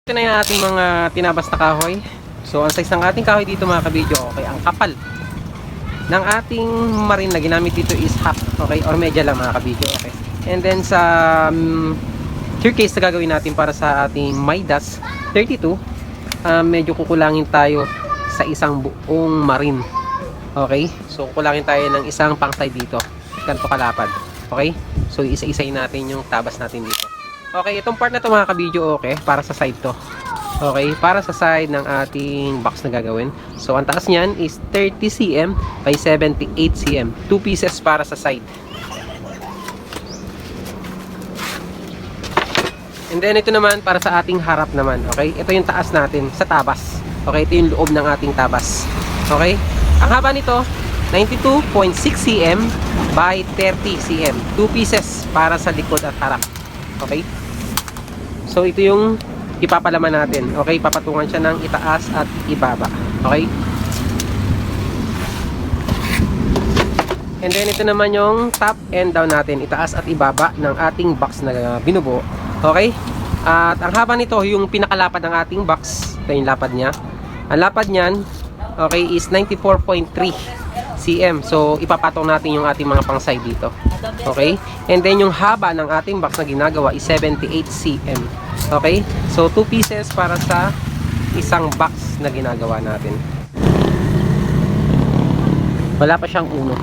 Ito na yung ating mga tinabas na kahoy. So, ang size ng ating kahoy dito mga kabidyo, okay, ang kapal ng ating marine na ginamit dito is half, okay, or medya lang mga kabidyo, okay. And then sa tier case na gagawin natin para sa ating Midas 32, medyo kukulangin tayo sa isang buong marine, okay. So, kukulangin tayo ng isang pang side dito, ganito kalapad, okay. So, isa-isayin natin yung tabas natin dito. Okay, itong part na to mga kabidyo, okay, para sa side to. Okay, para sa side ng ating box na gagawin. So, ang taas niyan is 30 cm by 78 cm. 2 pieces para sa side. And then, ito naman para sa ating harap naman. Okay, ito yung taas natin sa tabas. Okay, ito yung loob ng ating tabas. Okay, ang haba nito, 92.6 cm by 30 cm. 2 pieces para sa likod at harap. Okay, so ito yung ipapalaman natin. Okay, papatungan siya ng itaas at ibaba. Okay, and then ito naman yung top and down natin, itaas at ibaba ng ating box na binubuo. Okay, at ang haba nito, yung pinakalapad ng ating box, ito yung lapad nya. Ang lapad nyan, okay, is 94.3 cm. So ipapatong natin yung ating mga pang side dito. Okay, and then yung haba ng ating box na ginagawa is 78 cm. Okay, so 2 pieces para sa isang box na ginagawa natin. Wala pa siyang uno.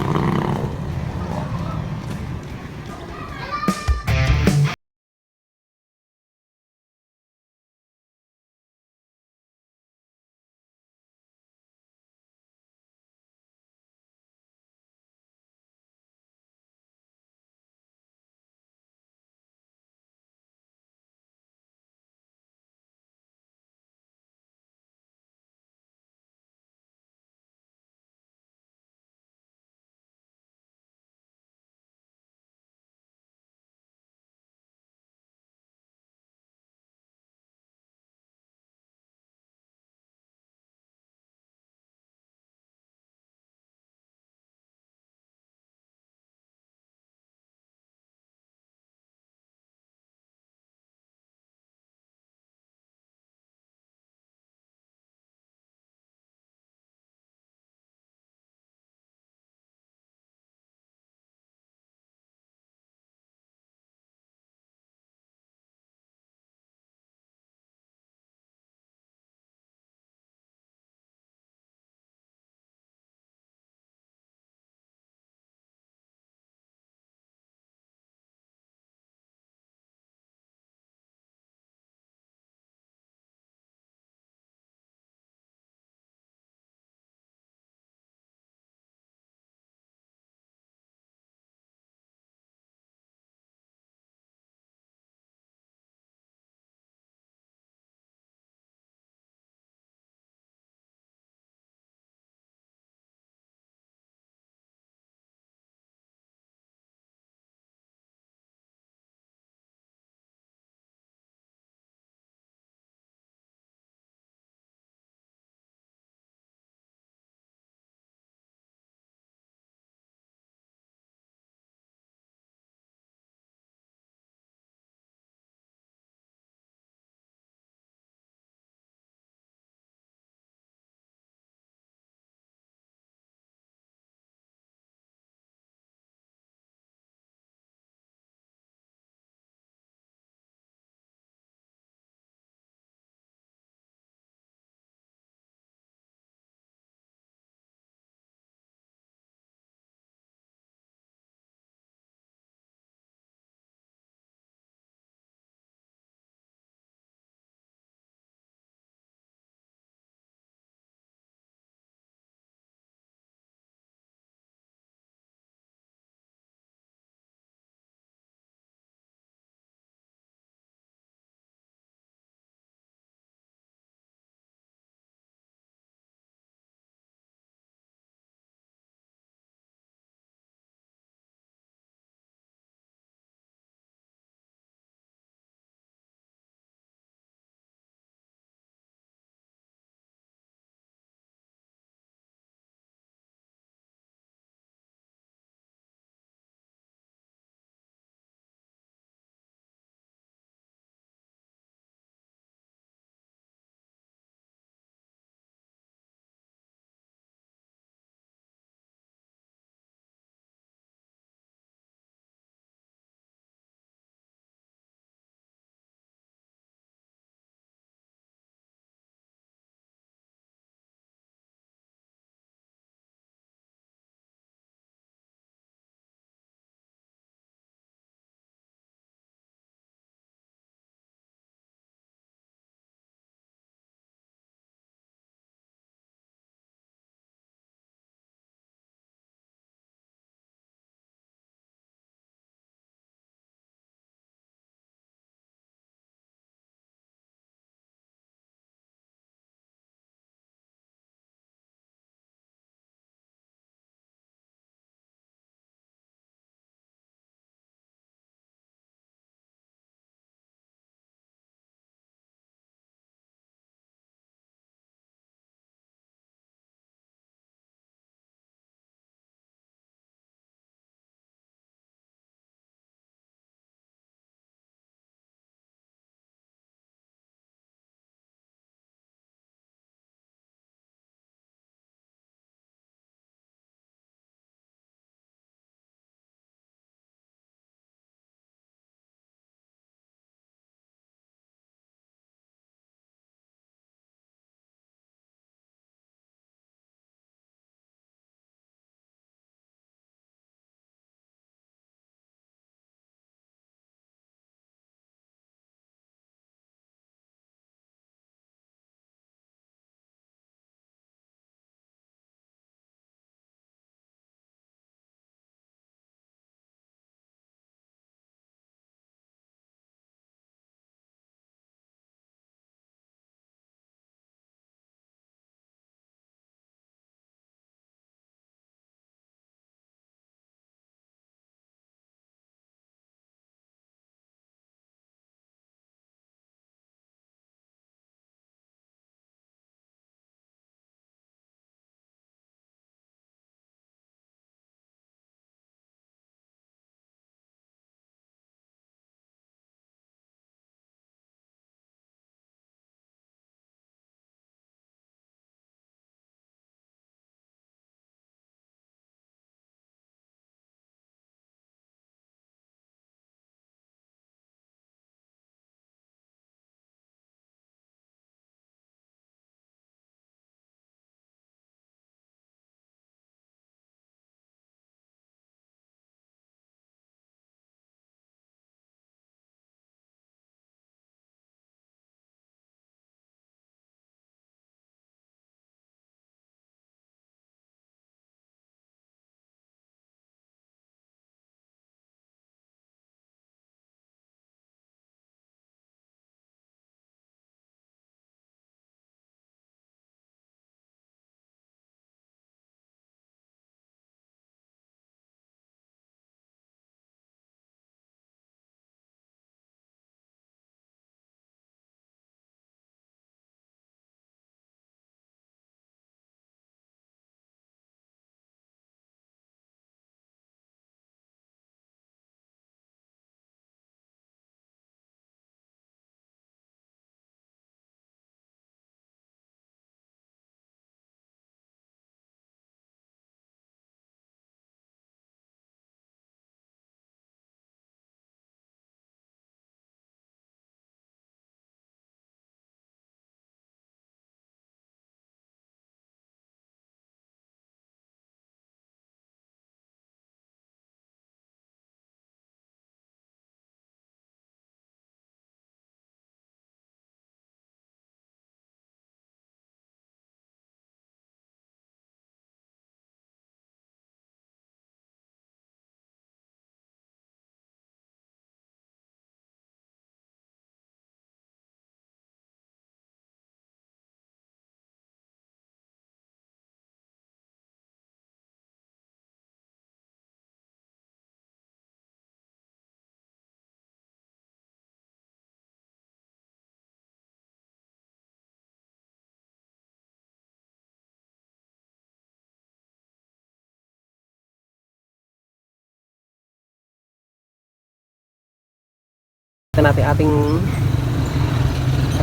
natin ating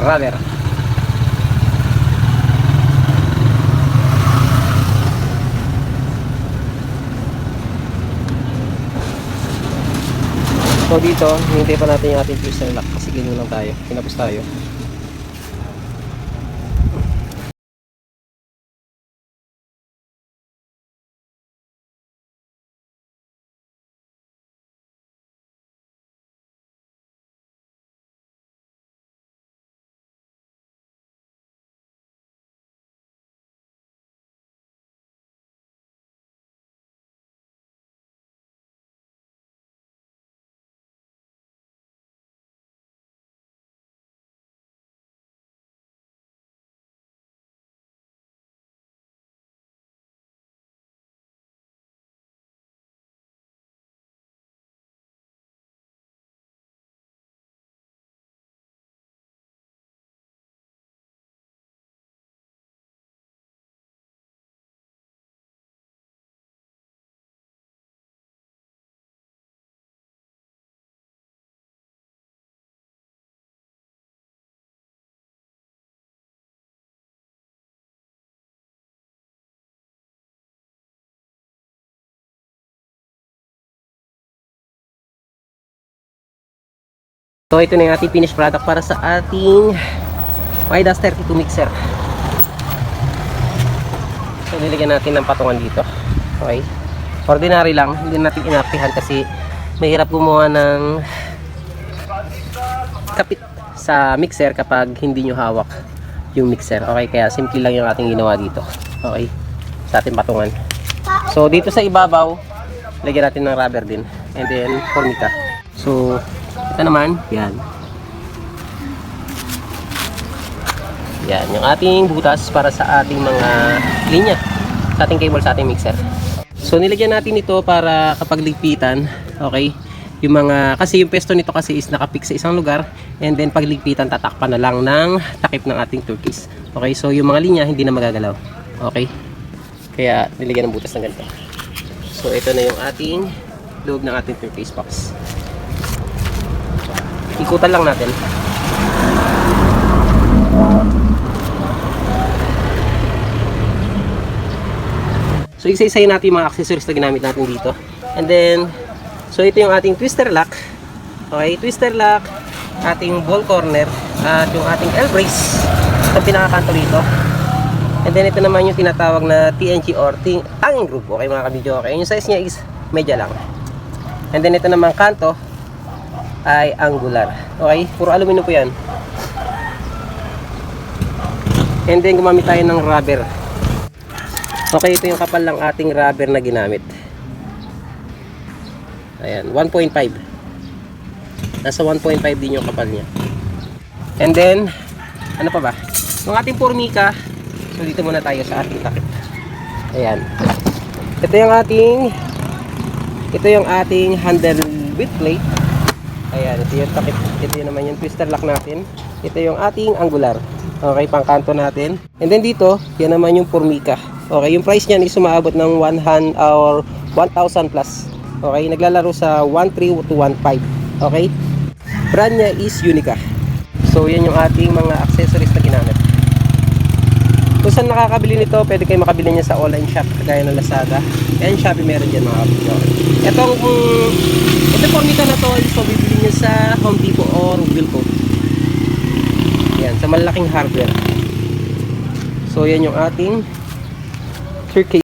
rubber. So dito, hintay pa natin yung ating twister lock kasi ginulang tayo, kinapos tayo. So ito na yung ating finished product para sa ating Midas 32 mixer. So nilagyan natin ng patungan dito. Okay. Ordinary lang, hindi natin inapihan kasi mahirap gumawa ng kapit sa mixer kapag hindi nyo hawak yung mixer. Okay, kaya simple lang yung ating ginawa dito. Okay, sa ating patungan. So dito sa ibabaw, lagyan natin ng rubber din. And then formica. So ito naman, yan. Yan, yung ating butas para sa ating mga linya, sa ating cable, sa ating mixer. So nilagyan natin ito para kapag ligpitan, okay, yung mga, kasi yung pesto nito kasi is nakapik sa isang lugar, and then pag ligpitan tatakpan na lang ng takip ng ating turquoise. Okay, so yung mga linya hindi na magagalaw. Okay, kaya nilagyan ng butas ng ganito. So ito na yung ating loob ng ating turquoise box. Ikutan lang natin. So isa-isayin natin yung mga accessories na ginamit natin dito. And then, so ito yung ating twister lock. Okay, twister lock, ating ball corner, at yung ating L-brace, itong pinakakanto dito. And then ito naman yung tinatawag na TNG or hanging groove. Okay mga kabidyo, okay. Yung size niya is medya lang. And then ito naman kanto ay angular. Okay, puro aluminum po yan. And then gumamit tayo ng rubber. Okay, ito yung kapal ng ating rubber na ginamit. Ayan, 1.5. Nasa 1.5 din yung kapal niya. And then, ano pa ba? Yung ating formica. So dito muna tayo sa ating takip. Ayan. Ito yung ating handle with plate. Ayan, ito yung takip. Ito yung naman yung twister lock natin. Ito yung ating angular. Okay, pang kanto natin. And then dito, yan naman yung formica. Okay, yung price niyan is sumaabot ng 100 or 1,000 plus. Okay, naglalaro sa 1.3 to 1.5. Okay, brand niya is Unica. So yan yung ating mga accessories na ginamit. Kung saan nakakabili nito, pwede kayo makabili niya sa online shop kagaya ng Lazada and Shopee, meron dyan mga kapatid. Itong formica na to, so bibili niyo sa Home Depot or Wilco. Yan, sa malaking hardware. So yan yung ating turkey.